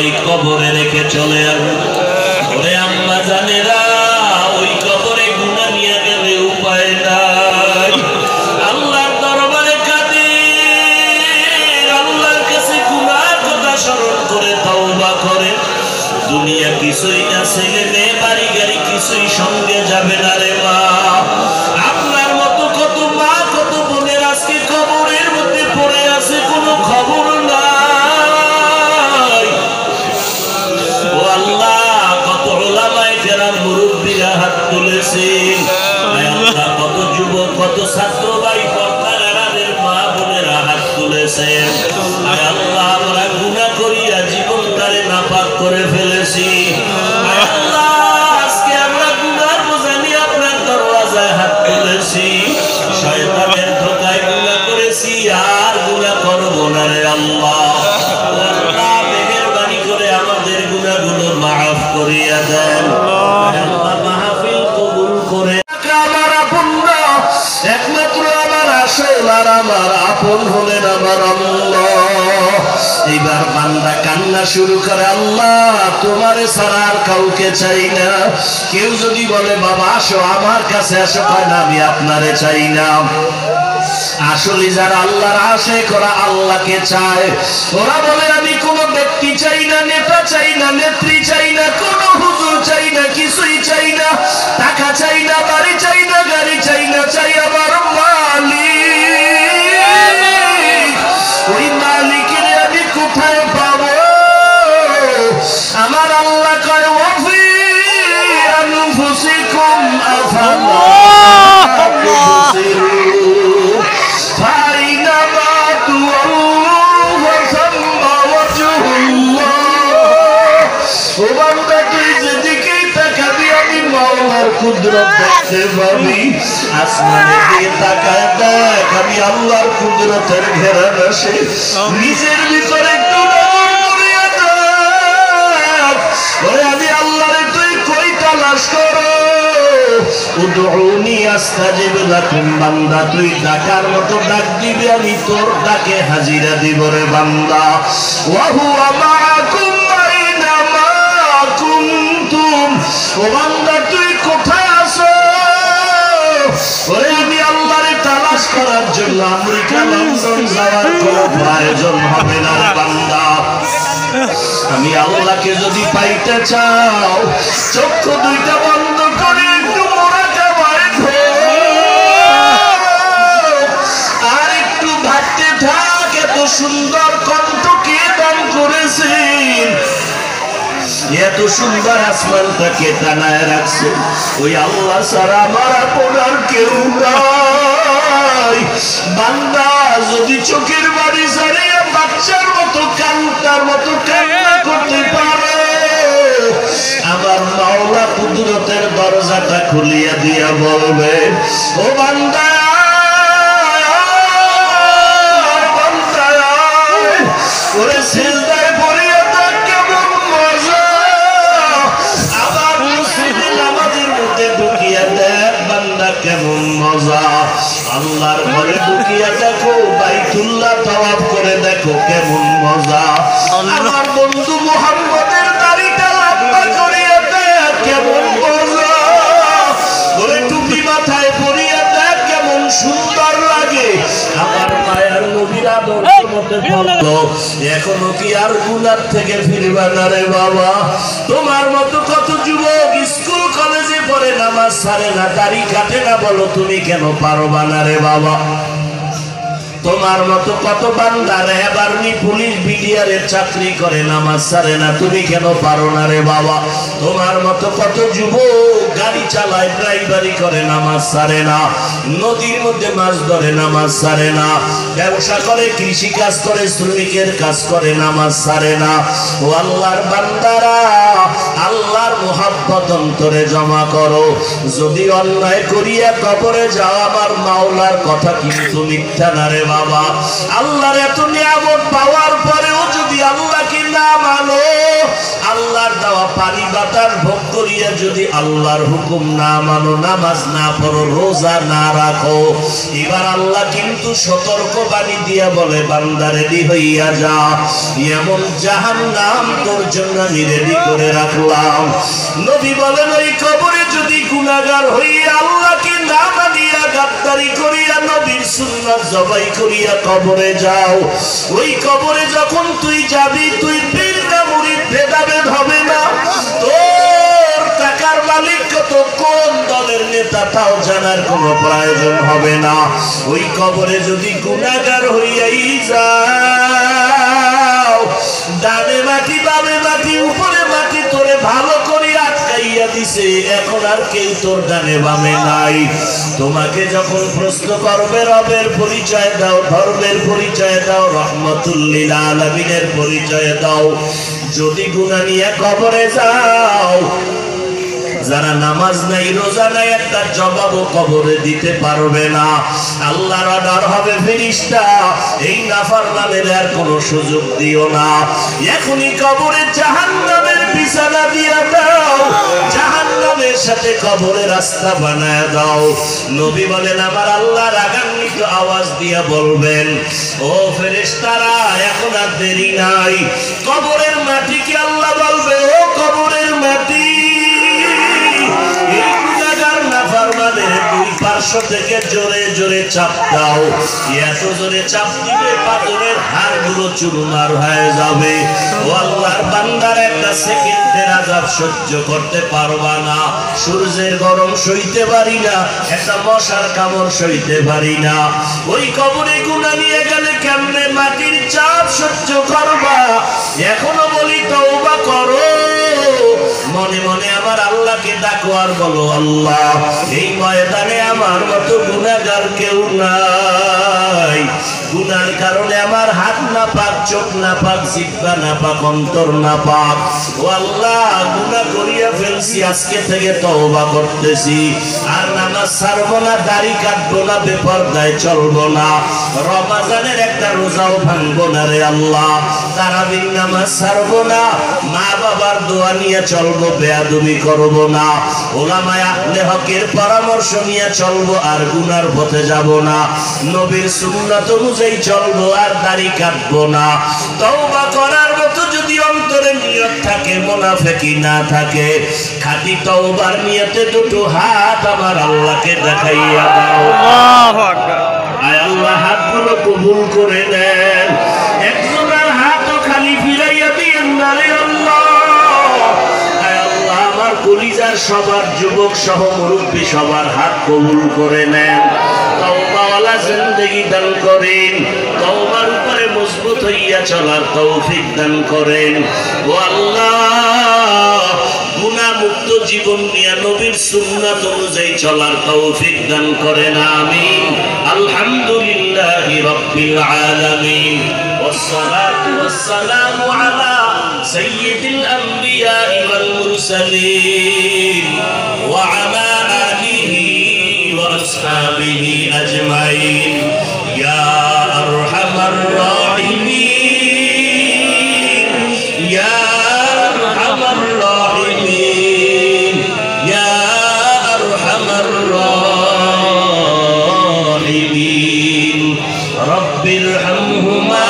ওই কবরে রেখে চলে আসবে। ওরে আম্মা জানেরা, ওই কবরে গুনাহ নিয়ে গেলে উপায় নাই। আল্লাহর দরবারে কাঁদে, আল্লাহর কাছে গুনাহর কথা স্মরণ করে তওবা করে। দুনিয়া কিছুই না, ছেলে মেয়ে বাড়ি গাড়ি কিছুই সঙ্গে যাবে না রে মা। আপনার মতো কত মা কত বোনের আজকে কবরের মধ্যে পড়ে আছে, কোনো খবর নাই। ও আল্লাহ, কত উলামায়ে কেরাম মুরব্বিরা হাত তুলেছেন। আল্লাহ, কত যুবক কত ছাত্র ভাই পর্দার আড়ালের মা বোনেরা হাত তুলেছেন। আল্লাহ, আমরা গুনাহ করিয়া জীবনটারে নাপাক করে ফেলেছি। আল্লাহ, আজকে আমরা গুনার বোঝা নিয়ে আপনার দরওয়াজায় হাত তুলেছি। শয়তানের ধোঁকায় গুনাহ করেছি, আর গুনাহ করব না রে আল্লাহ। আল্লাহ, মেহেরবানি করে আমাদের গুনাহগুলো মাফ করিয়া দেন। আল্লাহ, মাহফিল কবুল করে। আমার আপন না, একমাত্র আমার আসল আর আমার আপন হলেন আমার আল্লাহ। এইবার বান্দা কান্না শুরু করে, আল্লাহ তোমারে ছাড়া আর কাউকে চাই না। কেউ যদি বলে বাবা আসো আমার কাছে আসো, কয় না আমি আপনারে চাই না। আসলে যারা আল্লাহর আশিক ওরা আল্লাহকে চায়। ওরা বলে আমি কোনো ব্যক্তি চাই না, নেতা চাই না, নেত্রী চাই না, কোনো হুজুর চাই না, কিছুই চাই না, টাকা চাই না, বাড়ি চাই না, গাড়ি চাই না, চাই আমার মালিক। ওই মালিকের আমি কোথায় পাবো? আমার আল্লাহ কয় ওয়াফি আনফুসিকুম আফালা তুবসিরুন ফাইনামা তুওয়াল্লু ফাসাম্মা ওয়াজহুল্লাহ। ও বান্দা, তুই যেদিকেই তাকাবি আমি মাওলার কুদরত দেখতে পাবি। আসমানের দিকে তাকায় দেখ, আমি আল্লাহর কুদরতের ঘেরান আসে। নিজের ভিতরে একটু নজর করিয়া দেখ, ওরে আমি আল্লাহরে তুই কই তালাশ করো। উদউনি আস্তাজিব লাকুম, বান্দা তুই ডাকার মতো ডাক দিবি, আমি তোর ডাকে হাজিরা দিব রে বান্দা। ওয়া হুয়া মাআকুম আইনামা কুনতুম, ও বান্দা তুই কোথায় আছো? ওরে আমি আল্লাহরে তালাশ করার জন্য আমেরিকা লন্ডন যাওয়ার কোনো প্রয়োজন হবে না রে বান্দা। আমি আল্লাহকে যদি পাইতে চাও, চক্ষু দুইটা বন্ধ করে একটু মুরাকাবায় আর একটু ভাবতে থাক, এত সুন্দর কণ্ঠ কে দান করেছেন, এত সুন্দর আসমানটাকে টানায় রাখছে। ওই আল্লাহ ছাড়া আমার আপনার কেউ নাই। বান্দা যদি চোখের বাড়ি ছাড়িয়ে বাচ্চার মতো কান্নার মতো কান্না করতে পারে, আমার মাওলা কুদরতের দরজাটা খুলিয়া দিয়া বলবে, ও বান্দা বান্দা, ওরে সিজদায় পড়িয়া দেখ কেমন মজা। আবার মসজিদে নামাজের মধ্যে ঢুকিয়া দেখ বান্দা কেমন মজা। আল্লাহর ঘরে ঢুকিয়া দেখো, বাইতুল্লাহ তাওয়াফ করে দেখো কেমন মজা। আমার বন্ধু মুহাম্মদের দাড়িটা লম্বা করিয়া দেখ কেমন মজা। ওরে টুপি মাথায় পরিয়া দেখ কেমন সুন্দর লাগে। আমার মায়ের নবীর আদর্শ মতে চলো, এখনো কি আর গুনার থেকে ফিরবা না রে বাবা? তোমার মতো কত যুবক স্কুল কলেজে পড়ে নামাজ ছাড়ে না, দাড়ি কাটে না, বলো তুমি কেন পারবা না রে বাবা? তোমার মতো কত বান্দা র্যাব আর্মি পুলিশ বিডিআরের চাকরি করে নামাজ ছাড়ে না, তুমি কেন পারো না রে বাবা? তোমার মতো কত যুবক গাড়ি চালায়, ড্রাইভারি করে, নামাজ ছাড়ে না, নদীর মধ্যে মাছ ধরে, নামাজ ছাড়ে না, ব্যবসা করে, কৃষি কাজ করে, শ্রমিকের কাজ করে, নামাজ ছাড়ে না। ও আল্লাহর বান্দারা, আল্লাহর মুহাব্বত অন্তরে জমা করো। যদি অন্যায় করিয়া কবরে যাও, আমার মাওলার কথা কিন্তু মিথ্যা না রে বাবা। বাবা, আল্লাহর এত নিয়ামত পাওয়ার পরেও যদি আল্লাহকে না মানো, আল্লাহর দেওয়া পানি বাতাস ভোগ করিয়া যদি আল্লাহর হুকুম না মানো, নামাজ না পড়ো, রোজা না রাখো, এবার আল্লাহ কিন্তু সতর্ক বাণী দিয়া বলে, বান্দা রেডি হইয়া যা, এমন জাহান্নাম তোর জন্য আমি রেডি করে রাখলাম। নবী বলেন, ওই কবরে যদি গুনাহগার হইয়া আল্লাহকে না মানিয়া গাদ্দারি করিয়া নবীর সুন্নাত জবাই করিয়া কবরে যাও, ওই কবরে যখন তুই যাবি, তুই পীর না মুরিদ ভেদাভেদ হবে না, তোর টাকার মালিক কত, কোন দলের নেতা তাও জানার কোনো প্রয়োজন হবে না। ওই কবরে যদি গুনাহগার হইয়াই যাও, ডানে মাটি বামে মাটি উপরে মাটি তোরে ভালো করে আটকাইয়া দিছে, এখন আর কেউ তোর ডানে বামে নাই। তোমাকে যখন প্রশ্ন করবে, রবের পরিচয় দাও, ধর্মের পরিচয় দাও, রহমতুল লিল আলামিনের পরিচয় দাও, যদি গুনাহ নিয়ে কবরে যাও, যারা নামাজ নাই রোজা নাই একটা জবাবও কবরে দিতে পারবে না। আল্লাহর অর্ডার হবে, ফেরেশতা এই নাফরমানের আর কোনো সুযোগ দিও না, এখনই কবরে জাহান্নামের বিছানা দিয়া দাও, জাহান্নামের সাথে কবরে রাস্তা বানায় দাও। নবী বলেন, আমার আল্লাহ রাগান্বিত আওয়াজ দিয়া বলবেন, ও ফেরেশতারা এখন আর দেরি নাই। কবরের মাটিকে আল্লাহ বলবে, ও কবরের মাটি, দুই পার্শ্ব থেকে জোরে জোরে চাপ দাও, এত জোরে চাপ দিবে পাথরের হাড়গুলো চুরমার হয়ে যাবে। ও আল্লাহর বান্দার একটা সেকেন্ডের আযাব সহ্য করতে পারবা না, সূর্যের গরম সইতে পারি না, একটা মশার কামড় সইতে পারি না। ওই কবরে গুনাহ নিয়ে গেলে কেমনে মাটির চাপ সহ্য করবা? এখনো বলি তওবা করো, মনে মনে আমার আল্লাহকে ডাকো আর বলো, আল্লাহ এই ময়দানে আমার মতো গুনাহগার কেউ নাই, গুনার কারণে আমার হাত না পাক, চোখ না পাক, জিহ্বা না পাক, অন্তর না পাক। ও আল্লাহ, গুনাহ করিয়া ফেলছি, আজকে থেকে তওবা করতেছি, আর নামাজ ছাড়বো না, দাড়ি কাটবো না, বেপরদায় চলবো না, রমজানের একটা রোজাও ভাঙবো না রে আল্লাহ, তারাবির নামাজ ছাড়বো না, মা বাবার দোয়া নিয়ে চলবো, বেয়াদবি করবো না, ওলামায়ে আহলে হকের পরামর্শ নিয়ে চলবো, আর গুনার পথে যাব না, নবীর সুন্নাত অনুযায়ী চলবো, আর দাড়ি কাটবো না। তওবা করার মতো যদি অন্তরে নিয়ত থাকে, মুনাফিকি না থাকে, খাঁটি তওবার নিয়তে দুটো হাত আমার আল্লাহকে দেখাইয়া দাও। আল্লাহু আকবার। আয় আল্লাহ, হাতগুলো কবুল করে নেন, একজনের হাতও খালি ফিরাইয়া দিয়েন না রে আল্লাহ। আয় আল্লাহ, আমার কলিজার সবার যুবক সহ মুরব্বী সবার হাত কবুল করে নেন, তওবাওয়ালা জিন্দেগি দান করেন, তওবার উপরে মজবুত হইয়া চলার তৌফিক দান করেন। ও আল্লাহ, গুনাহ মুক্ত জীবন নিয়ে নবীর সুন্নাত অনুযায়ী চলার তৌফিক দান করেন, আমিন। আলহামদুলিল্লাহি রাব্বিল আলামিন, ওয়াসসালাতু ওয়াসসালামু আলা সাইয়্যিদিল আমবিয়া ওয়াল মুরসালিন ওয়া আলা আলিহি ওয়া আসহাবিহি আজমাইন, ইয়া আরহামার রাহিমিন, ইয়া আরহামার রাহিমিন, ইয়া আরহামার রাহিমিন, রব্বির হামহুমা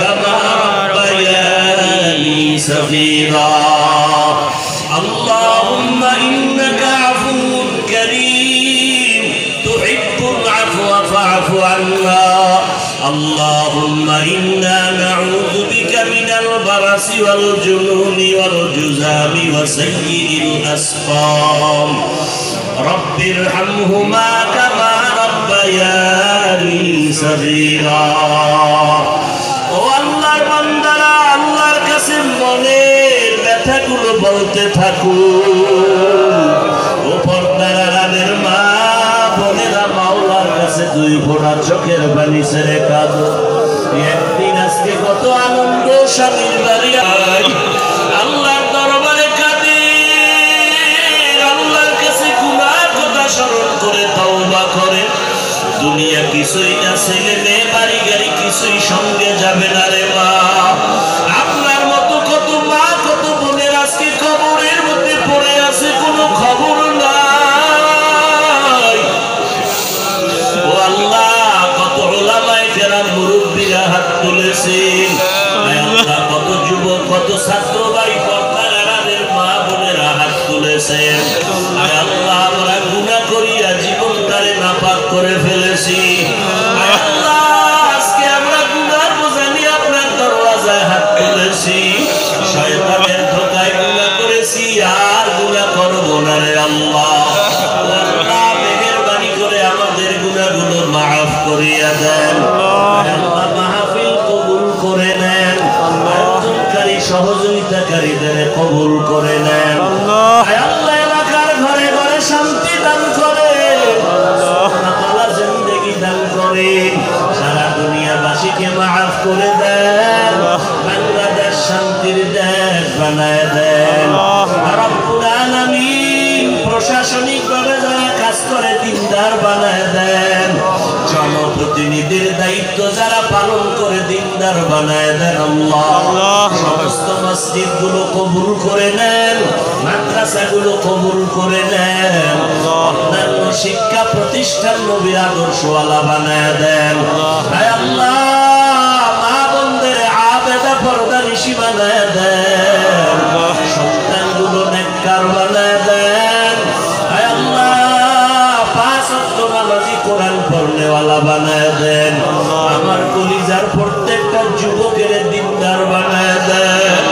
কামা রাব্বায়ানি সগীরা। আল্লাহুম্মা ইন্নাকা আফুউন কারীম তুহিব্বুল আফওয়া ফা'ফু আন্না। আল্লাহুম্মা ইন্না নাউযু বিকা মিনাল বারাসি ওয়াল জুনুনি ওয়াল জুযামি ওয়া সাইয়্যিল আসকাম। রব্বির হামহুমা কামা রাব্বায়ানি সগীরা। ও আল্লাহর বান্দারা, আল্লাহর কাছে মনের ব্যথাগুলো বলতে থাকো। ও পর্দার আড়ালের মা বোনেরা, মাওলার কাছে দুই ফোঁটা চোখের পানি ছেড়ে কাঁদো। একদিন আজকে কত আনন্দ, স্বামীর বাড়ি আল্লাহর দরবারে কাঁদে, আল্লাহর কাছে গুনার কথা স্মরণ করে তওবা করে। দুনিয়া দুনিয়া কিছুই না, ছেলে মেয়ে বাড়ি গাড়ি কিছুই সঙ্গে যাবে না রে মা। আপনার মতো কত মা কত বোনের আজকে কবরের মধ্যে পড়ে আছে, কোনো খবর নাই। ও আল্লাহ, কত ওলামায়ে কেরাম মুরব্বিরা হাত তুলেছেন, কত যুবক কত ছাত্র ভাই পর্দার আড়ালের মা বোনেরা হাত তুলেছেন। আল্লাহ, আমরা গুনাহ করিয়া জীবনটারে নাপাক করে ফেলেছি। আল্লাহ, আজকে আমরা গুনার বোঝা নিয়ে আপনার দরওয়াজায় হাত তুলেছি, শয়তানের ধোঁকায় গুনাহ করেছি, আর গুনাহ করব না রে আল্লাহ। আল্লাহ, মেহেরবানি করে আমাদের গুনাহগুলো মাফ করিয়া দেন। আল্লাহ, মাহফিল কবুল করে নেন, আয়োজনকারী সহযোগিতাকারীদের কবুল করে নেন। আল্লাহ, এলাকার ঘরে ঘরে শান্তি দান করে, আল্লাহ জিন্দেগি দান করে, সারা দুনিয়াবাসীকে মাফ করে দেন, বাংলাদেশ শান্তির দেশ বানায় দেন। রব্বুল আলামিন, প্রশাসনিকভাবে যারা কাজ করে দিনদার বানায় দেন, জনপ্রতিনিধির দায়িত্ব যারা পালন করে দিনদার বানায় দেন। আল্লাহ, সমস্ত মসজিদ গুলো কবুল করে নেন, মাদ্রাসাগুলো কবুল করে নেন, অন্যান্য শিক্ষা প্রতিষ্ঠান নবীর আদর্শওয়ালা বানায় দেন। আল্লাহ, মা বোনদের আবেদা পর্দানিশী বানায় দেন, সন্তানগুলো নেককার বানায় দেন। আল্লাহ, পাঁচ ওয়াক্ত নামাজি কোরআন পড়নেওয়ালা বানায় দেন। আমার কলিজার প্রত্যেকটা যুবকের দিনদার বানায় দেন।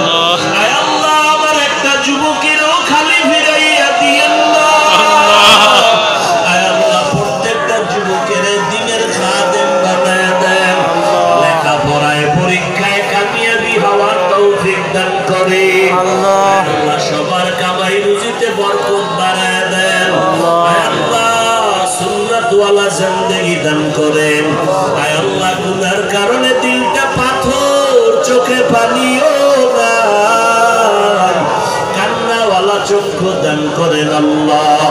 আল্লাহ, আমার একটা যুবকেরও খালি ফিরাইয়া দিয়েন না। আল্লাহ, প্রত্যেকটা যুবকের দিনের খাদেম বানায় দেন, লেখাপড়ায় পরীক্ষায় কামিয়াবি হওয়ার তৌফিক দান করে। আল্লাহ, সবার কামাই রুজিতে বরকত বাড়ায় দেন। আল্লাহ, সুন্নাতওয়ালা জিন্দেগি দান করেন। আল্লাহ, গুনার কারণে দিলটা পাথর, চোখে পানিও নাই, কান্নাওয়ালা চক্ষু দান করেন। আল্লাহ,